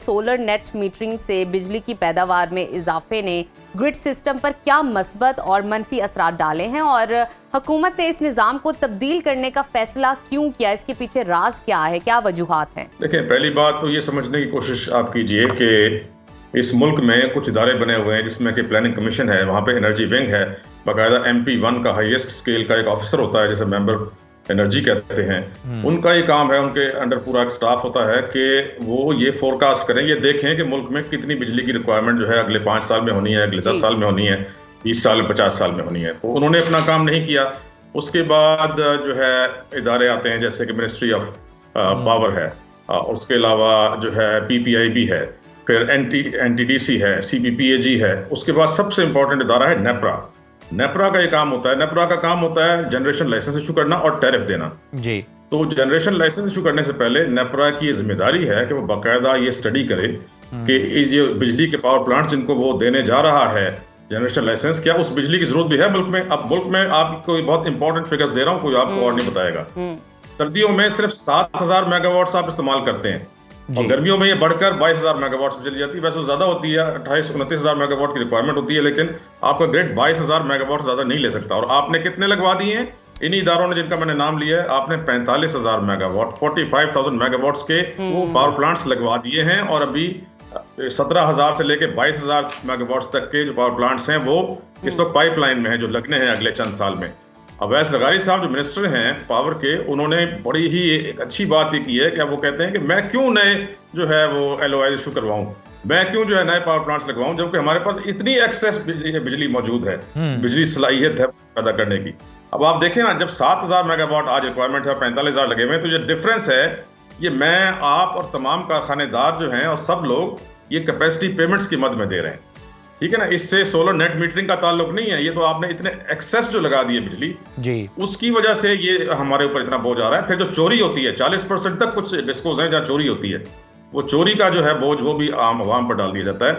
Solar net metering से बिजली की पैदावार में इजाफे ने ग्रिड सिस्टम पर क्या मस्बत और मनफी असरात डाले हैं और हुकूमत ने इस निज़ाम को तब्दील करने का फैसला क्यों किया, इसके पीछे राज क्या है, क्या वजूहात हैं? देखिए, पहली बात तो ये समझने की कोशिश आप कीजिए कि इस मुल्क में कुछ इदारे बने हुए हैं जिसमें कि प्लानिंग कमीशन है, वहाँ पे एनर्जी विंग है, बाकायदा MP1 का हाईएस्ट स्केल का एक ऑफिसर होता है जिसे मेंबर एनर्जी कहते हैं। उनका ये काम है, उनके अंडर पूरा एक स्टाफ होता है कि वो ये फोरकास्ट करें, ये देखें कि मुल्क में कितनी बिजली की रिक्वायरमेंट जो है अगले 5 साल में होनी है, अगले 10 साल में होनी है, 20 साल में, 50 साल में होनी है। तो उन्होंने अपना काम नहीं किया। उसके बाद जो है इदारे आते हैं जैसे कि मिनिस्ट्री ऑफ पावर है, उसके अलावा जो है PPIB है, फिर NTDC है, CPPAG है। उसके बाद सबसे इंपॉर्टेंट इदारा है नेपरा का ये काम होता है। नेपरा का काम होता है जनरेशन लाइसेंस इशू करना और टैरिफ देना जी। तो जनरेशन लाइसेंस इशू करने से पहले नेपरा की ये जिम्मेदारी है कि वो बाकायदा ये स्टडी करे कि ये बिजली के पावर प्लांट जिनको वो देने जा रहा है जनरेशन लाइसेंस, क्या उस बिजली की जरूरत भी है मुल्क में। अब मुल्क में आपको बहुत इंपॉर्टेंट फिगर्स दे रहा हूँ, कोई आपको और नहीं बताएगा। सर्दियों में सिर्फ 7,000 मेगावाट आप इस्तेमाल करते हैं और गर्मियों में ये बढ़कर 22,000 मेगावाट पे चली जाती है। वैसे ज्यादा होती है, 28-29,000 मेगावाट की रिक्वायरमेंट होती है, लेकिन आपका ग्रिड 22,000 मेगावाट ज्यादा नहीं ले सकता। और आपने कितने लगवा दिए हैं इन्हीं इदारों ने जिनका मैंने नाम लिया है? आपने 45,000 मेगावाट, 45,000 मेगावाट के वो पावर प्लांट्स लगवा दिए हैं और अभी 17,000 से लेके 22,000 मेगावाट तक के जो पावर प्लांट्स हैं वो इस वक्त पाइपलाइन में है, जो लगने हैं अगले चंद साल में। अवैस लगारी साहब जो मिनिस्टर हैं पावर के, उन्होंने बड़ी ही एक अच्छी बात ये की है कि वो कहते हैं कि मैं क्यों नए जो है वो LOI इशू करवाऊं, मैं क्यों जो है नए पावर प्लांट्स लगवाऊं, जबकि हमारे पास इतनी एक्सेस बिजली मौजूद है, बिजली सलाहियत है पैदा करने की। अब आप देखें ना, जब 7,000 मेगावाट आज रिक्वायरमेंट है, 45,000 लगे हुए हैं, तो ये डिफरेंस है, ये मैं, आप और तमाम कारखानेदार जो हैं और सब लोग ये कैपेसिटी पेमेंट्स की मद में दे रहे हैं, ठीक है ना। इससे सोलर नेट मीटरिंग का ताल्लुक नहीं है, ये तो आपने इतने एक्सेस जो लगा दिए बिजली जी, उसकी वजह से ये हमारे ऊपर इतना बोझ आ रहा है। फिर जो चोरी होती है, 40% तक कुछ डिस्कोज हैं जहाँ चोरी होती है, वो चोरी का जो है बोझ वो भी आम आवाम पर डाल दिया जाता है।